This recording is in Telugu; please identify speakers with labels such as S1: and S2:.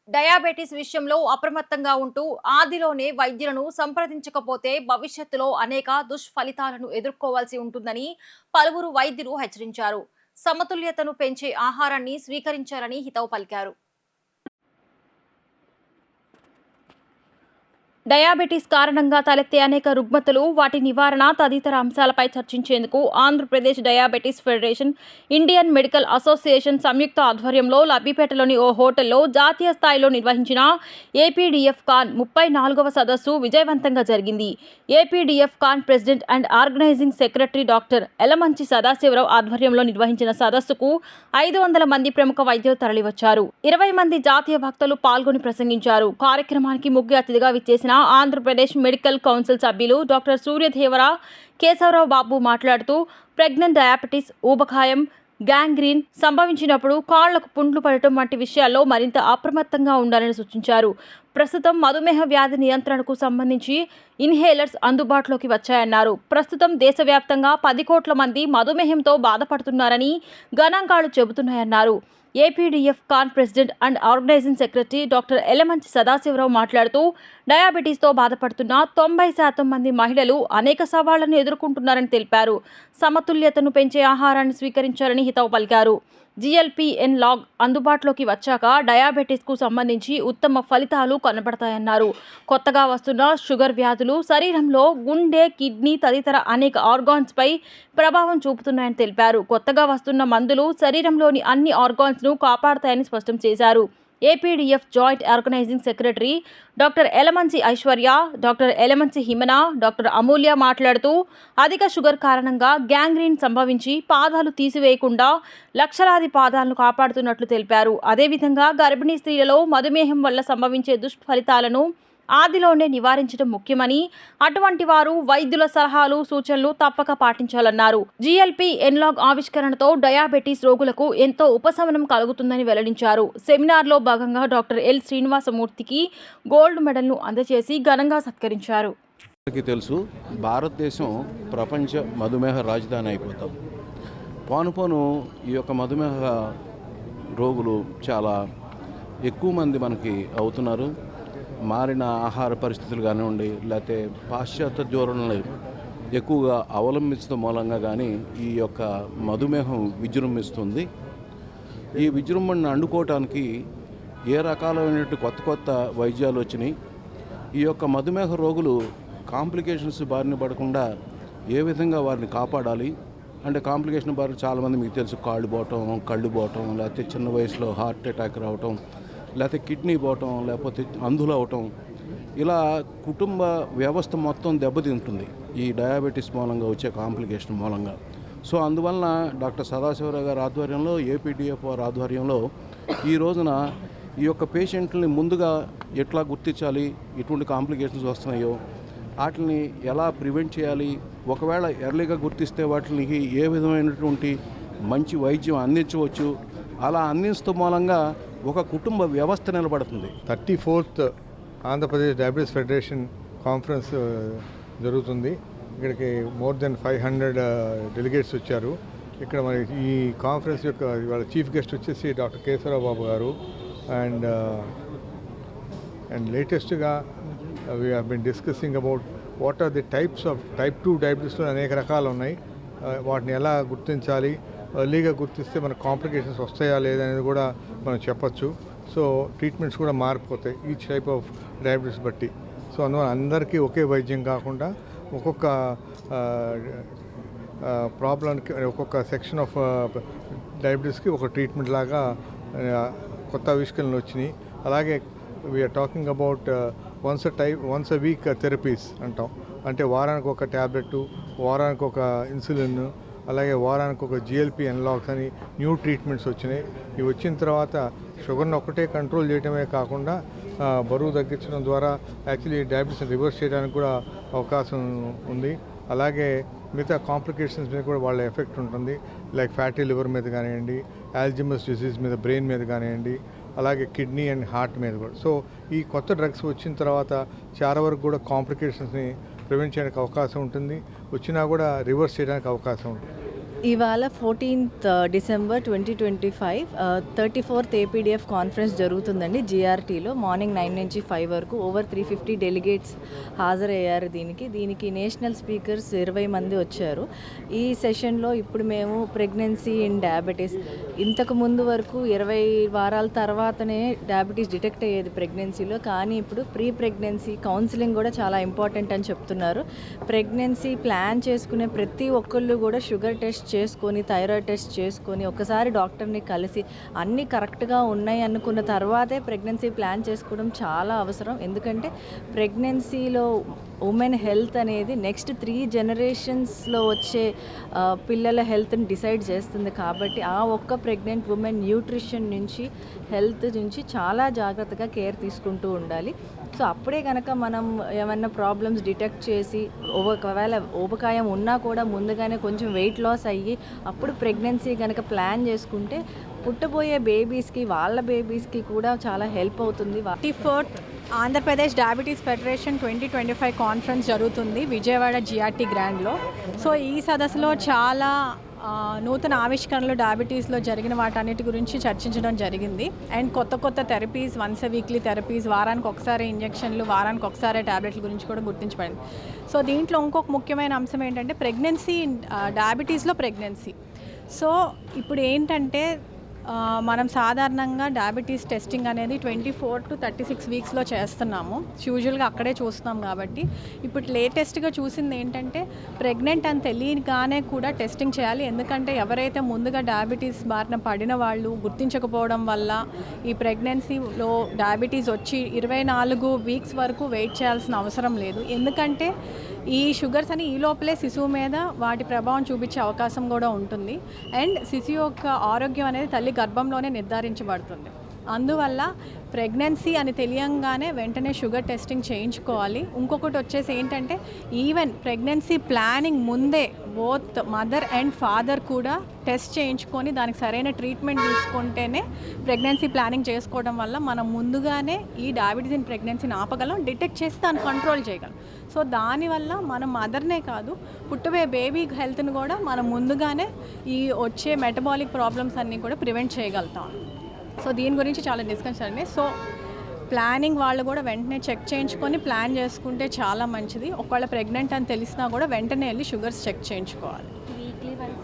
S1: డయాబెటిస్ విషయంలో అప్రమత్తంగా ఉంటూ ఆదిలోనే వైద్యులను సంప్రదించకపోతే భవిష్యత్తులో అనేక దుష్ఫలితాలను ఎదుర్కోవాల్సి ఉంటుందని పలువురు వైద్యులు హెచ్చరించారు. సమతుల్యతను పెంచే ఆహారాన్ని స్వీకరించాలని హితవు పలికారు. డయాబెటిస్ కారణంగా తలెత్తే అనేక రుగ్మతలు, వాటి నివారణ తదితర అంశాలపై చర్చించేందుకు Andhra Pradesh diabetes federation, Indian medical association సంయుక్త ఆధ్వర్యంలో లబ్బిపేటలోని ఓ హోటల్లో జాతీయ స్థాయిలో నిర్వహించిన ఏపీడీఎఫ్ కాన్ 34వ సదస్సు విజయవంతంగా జరిగింది. APDF con president and organizing secretary doctor Yelamanchi Sadasiva Rao ఆధ్వర్యంలో నిర్వహించిన సదస్సుకు 500 మంది ప్రముఖ వైద్యులు తరలివచ్చారు. 20 మంది జాతీయ వక్తలు పాల్గొని ప్రసంగించారు. కార్యక్రమానికి ముఖ్య అతిథిగా విచ్చేసిన ఆంధ్రప్రదేశ్ మెడికల్ కౌన్సిల్ సభ్యులు డాక్టర్ సూర్యదేవర కేశవరావు బాబు మాట్లాడుతూ ప్రెగ్నెంట్ డయాబెటిస్, ఊబకాయం, గ్యాంగ్రీన్ సంభవించినప్పుడు కాళ్లకు పుండ్లు పడటం వంటి విషయాల్లో మరింత అప్రమత్తంగా ఉండాలని సూచించారు. ప్రస్తుతం మధుమేహ వ్యాధి నియంత్రణకు సంబంధించి ఇన్హేలర్స్ అందుబాటులోకి వచ్చాయన్నారు. ప్రస్తుతం దేశవ్యాప్తంగా 10 కోట్ల మంది మధుమేహంతో బాధపడుతున్నారని గణాంకాలు చెబుతున్నాయన్నారు. APDF con president and organizing secretary doctor Yelamanchi Sadasiva Rao మాట్లాడుతూ డయాబెటీస్తో బాధపడుతున్న 90% మంది మహిళలు అనేక సవాళ్లను ఎదుర్కొంటున్నారని తెలిపారు. సమతుల్యతను పెంచే ఆహారాన్ని స్వీకరించాలని హితవు పలికారు. జిఎల్పిఎన్ లాగ్ అందుబాటులోకి వచ్చాక డయాబెటీస్కు సంబంధించి ఉత్తమ ఫలితాలు కనబడతాయన్నారు. కొత్తగా వస్తున్న షుగర్ వ్యాధులు శరీరంలో గుండె, కిడ్నీ తదితర అనేక ఆర్గాన్స్పై ప్రభావం చూపుతున్నాయని తెలిపారు. కొత్తగా వస్తున్న మందులు శరీరంలోని అన్ని ఆర్గాన్స్ను కాపాడతాయని స్పష్టం చేశారు. APDF joint organizing secretary doctor Yelamanchi Aishwarya, doctor Yelamanchi Himana, doctor Amulya మాట్లాడుతూ అధిక షుగర్ కారణంగా గ్యాంగ్రీన్ సంభవించి పాదాలు తీసివేయకుండా లక్షలాది పాదాలను కాపాడుతున్నట్లు తెలిపారు. అదేవిధంగా గర్భిణీ స్త్రీలలో మధుమేహం వల్ల సంభవించే దుష్ఫలితాలను ఆదిలోనే నివారించడం ముఖ్యమని, అటువంటి వారు వైద్యుల సలహాలు, సూచనలు తప్పక పాటించాలన్నారు. జిఎల్పి ఎన్లాగ్ ఆవిష్కరణతో డయాబెటీస్ రోగులకు ఎంతో ఉపశమనం కలుగుతుందని వెల్లడించారు. సెమినార్లో భాగంగా డాక్టర్ ఎల్ శ్రీనివాసమూర్తికి గోల్డ్ మెడల్ను అందజేసి ఘనంగా సత్కరించారు.
S2: తెలుసు, భారతదేశం ప్రపంచ మధుమేహ రాజధాని అయిపోతాం. పోను ఈ యొక్క మధుమేహ రోగులు చాలా ఎక్కువ మంది మనకి అవుతున్నారు. మారిన ఆహార పరిస్థితులు కానివ్వండి, లేకపోతే పాశ్చాత్య ధోరణులు ఎక్కువగా అవలంబించడం మూలంగా కానీ ఈ యొక్క మధుమేహం విజృంభిస్తుంది. ఈ విజృంభణను అడ్డుకోవటానికి ఏ రకాలైనటువంటి కొత్త వైద్యాలు వచ్చినాయి. ఈ యొక్క మధుమేహ రోగులు కాంప్లికేషన్స్ బారిన పడకుండా ఏ విధంగా వారిని కాపాడాలి అంటే, కాంప్లికేషన్ బారిన చాలామంది మీకు తెలుసు, కాళ్ళు పోవటం, లేకపోతే చిన్న వయసులో హార్ట్ అటాక్ రావటం, లేకపోతే కిడ్నీ పోవటం, లేకపోతే అంధులు అవటం, ఇలా కుటుంబ వ్యవస్థ మొత్తం దెబ్బతింటుంది ఈ డయాబెటీస్ మూలంగా వచ్చే కాంప్లికేషన్ మూలంగా. సో అందువలన డాక్టర్ సదాశివరావు గారి ఆధ్వర్యంలో, ఏపీడీఎఫ్ వారి ఆధ్వర్యంలో ఈ రోజున ఈ యొక్క పేషెంట్ని ముందుగా ఎట్లా గుర్తించాలి, ఎటువంటి కాంప్లికేషన్స్ వస్తున్నాయో వాటిని ఎలా ప్రివెంట్ చేయాలి, ఒకవేళ ఎర్లీగా గుర్తిస్తే వాటిని ఏ విధమైనటువంటి మంచి వైద్యం అందించవచ్చు, అలా అందించడం మూలంగా ఒక కుటుంబ వ్యవస్థ నిలబడుతుంది.
S3: 34th Andhra Pradesh diabetes federation conference జరుగుతుంది. ఇక్కడికి మోర్ దెన్ 500 డెలిగేట్స్ వచ్చారు. ఇక్కడ మరి ఈ కాన్ఫరెన్స్ యొక్క వాళ్ళ చీఫ్ గెస్ట్ వచ్చేసి డాక్టర్ కేశవరావు బాబు గారు. అండ్ లేటెస్ట్గా we have been discussing about what are the types of type 2 డయాబెటీస్లో అనేక రకాలు ఉన్నాయి. వాటిని ఎలా గుర్తించాలి, ఎర్లీగా గుర్తిస్తే మనకు కాంప్లికేషన్స్ వస్తాయా లేదనేది కూడా మనం చెప్పచ్చు. సో ట్రీట్మెంట్స్ కూడా మారిపోతాయి ఈచ్ టైప్ ఆఫ్ డయాబెటీస్ బట్టి. సో అందువల్ల అందరికీ ఒకే వైద్యం కాకుండా ఒక్కొక్క ప్రాబ్లంకి, ఒక్కొక్క సెక్షన్ ఆఫ్ డయాబెటీస్కి ఒక ట్రీట్మెంట్ లాగా కొత్త ఆవిష్కరణలు వచ్చినాయి. అలాగే we are talking about once a week therapies అంటాం. అంటే వారానికి ఒక ట్యాబ్లెట్, వారానికి ఒక ఇన్సులిన్, అలాగే వారానికి ఒక జిఎల్పి ఎన్లాగ్స్ అని న్యూ ట్రీట్మెంట్స్ వచ్చినాయి. ఇవి వచ్చిన తర్వాత షుగర్ని ఒక్కటే కంట్రోల్ చేయడమే కాకుండా బరువు తగ్గించడం ద్వారా యాక్చువల్లీ డయాబెటీస్ని రివర్స్ చేయడానికి కూడా అవకాశం ఉంది. అలాగే మిగతా కాంప్లికేషన్స్ మీద కూడా వాళ్ళ ఎఫెక్ట్ ఉంటుంది. లైక్ ఫ్యాటీ లివర్ మీద కానివ్వండి, ఆల్జిమస్ డిసీజ్ మీద, బ్రెయిన్ మీద కానివ్వండి, అలాగే కిడ్నీ అండ్ హార్ట్ మీద కూడా. సో ఈ కొత్త డ్రగ్స్ వచ్చిన తర్వాత చాలా వరకు కూడా కాంప్లికేషన్స్ని ప్రివెంట్ చేయడానికి అవకాశం ఉంటుంది. వచ్చినా కూడా రివర్స్ చేయడానికి అవకాశం ఉంటుంది.
S4: ఇవాళ 14th డిసెంబర్ 2025 34th ఏపీడిఎఫ్ కాన్ఫరెన్స్ జరుగుతుందండి జిఆర్టీలో. మార్నింగ్ 9 నుంచి 5 వరకు ఓవర్ 350 డెలిగేట్స్ హాజరయ్యారు. దీనికి నేషనల్ స్పీకర్స్ 20 మంది వచ్చారు. ఈ సెషన్లో ఇప్పుడు మేము ప్రెగ్నెన్సీ ఇన్ డయాబెటీస్, ఇంతకు ముందు వరకు 20 వారాల తర్వాతనే డయాబెటీస్ డిటెక్ట్ అయ్యేది ప్రెగ్నెన్సీలో, కానీ ఇప్పుడు ప్రీ ప్రెగ్నెన్సీ కౌన్సిలింగ్ కూడా చాలా ఇంపార్టెంట్ అని చెప్తున్నారు. ప్రెగ్నెన్సీ ప్లాన్ చేసుకునే ప్రతి ఒక్కళ్ళు కూడా షుగర్ టెస్ట్ చేసుకొని, థైరాయిడ్ టెస్ట్ చేసుకొని, ఒకసారి డాక్టర్ని కలిసి అన్నీ కరెక్ట్గా ఉన్నాయి అనుకున్న తర్వాతే ప్రెగ్నెన్సీ ప్లాన్ చేసుకోవడం చాలా అవసరం. ఎందుకంటే ప్రెగ్నెన్సీలో ఉమెన్ హెల్త్ అనేది నెక్స్ట్ 3 జనరేషన్స్లో వచ్చే పిల్లల హెల్త్ని డిసైడ్ చేస్తుంది. కాబట్టి ఆ ఒక్క ప్రెగ్నెంట్ ఉమెన్ న్యూట్రిషన్ నుంచి, హెల్త్ నుంచి చాలా జాగ్రత్తగా కేర్ తీసుకుంటూ ఉండాలి. సో అప్పుడే కనుక మనం ఏమన్నా ప్రాబ్లమ్స్ డిటెక్ట్ చేసి, ఒకవేళ ఊబకాయం ఉన్నా కూడా ముందుగానే కొంచెం వెయిట్ లాస్ అయ్యి అప్పుడు ప్రెగ్నెన్సీ కనుక ప్లాన్ చేసుకుంటే పుట్టబోయే బేబీస్కి, వాళ్ళ బేబీస్కి కూడా చాలా హెల్ప్ అవుతుంది.
S5: 34th Andhra Pradesh diabetes federation 2025 conference జరుగుతుంది విజయవాడ జిఆర్టీ గ్రాండ్లో. సో ఈ సదస్సులో చాలా నూతన ఆవిష్కరణలు డయాబెటీస్లో జరిగిన వాటన్నిటి గురించి చర్చించడం జరిగింది. అండ్ కొత్త థెరపీస్, వన్స్ వీక్లీ థెరపీస్, వారానికి ఒకసారి ఇంజెక్షన్లు, వారానికి ఒకసారి టాబ్లెట్ల గురించి కూడా గుర్తించబడింది. సో దీంట్లో ఇంకొక ముఖ్యమైన అంశం ఏంటంటే ప్రెగ్నెన్సీ, డయాబెటీస్లో ప్రెగ్నెన్సీ. సో ఇప్పుడు ఏంటంటే మనం సాధారణంగా డయాబెటీస్ టెస్టింగ్ అనేది 24 to 36 వీక్స్లో చేస్తున్నాము. యూజువల్గా అక్కడే చూస్తున్నాం. కాబట్టి ఇప్పుడు లేటెస్ట్గా చూసింది ఏంటంటే ప్రెగ్నెంట్ అని తెలియగానే కూడా టెస్టింగ్ చేయాలి. ఎందుకంటే ఎవరైతే ముందుగా డయాబెటీస్ బారిన పడిన వాళ్ళు గుర్తించకపోవడం వల్ల ఈ ప్రెగ్నెన్సీలో డయాబెటీస్ వచ్చి 24 వీక్స్ వరకు వెయిట్ చేయాల్సిన అవసరం లేదు. ఎందుకంటే ఈ షుగర్స్ అని ఈ లోపలే శిశువు మీద వాటి ప్రభావం చూపించే అవకాశం కూడా ఉంటుంది. అండ్ శిశువు యొక్క ఆరోగ్యం అనేది తల్లి గర్భంలోనే నిర్ధారించబడుతుంది. అందువల్ల ప్రెగ్నెన్సీ అని తెలియంగానే వెంటనే షుగర్ టెస్టింగ్ చేయించుకోవాలి. ఇంకొకటి వచ్చేసి ఏంటంటే ఈవెన్ ప్రెగ్నెన్సీ ప్లానింగ్ ముందే బోత్ మదర్ అండ్ ఫాదర్ కూడా టెస్ట్ చేయించుకొని దానికి సరైన ట్రీట్మెంట్ తీసుకుంటేనే ప్రెగ్నెన్సీ ప్లానింగ్ చేసుకోవడం వల్ల మనం ముందుగానే ఈ డయాబెటీస్ ఇన్ ప్రెగ్నెన్సీని ఆపగలం, డిటెక్ట్ చేసి దాన్ని కంట్రోల్ చేయగలం. సో దానివల్ల మనం మదర్నే కాదు, పుట్టబోయే బేబీ హెల్త్ని కూడా మనం ముందుగానే ఈ వచ్చే మెటబాలిక్ ప్రాబ్లమ్స్ అన్నీ కూడా ప్రివెంట్ చేయగలుగుతాం. సో దీని గురించి చాలా డిస్కషన్ అండి. సో ప్లానింగ్ వాళ్ళు కూడా వెంటనే చెక్ చేయించుకొని ప్లాన్ చేసుకుంటే చాలా మంచిది. ఒకవేళ ప్రెగ్నెంట్ అని తెలిసినా కూడా వెంటనే వెళ్ళి షుగర్స్ చెక్ చేయించుకోవాలి.
S6: Weekly once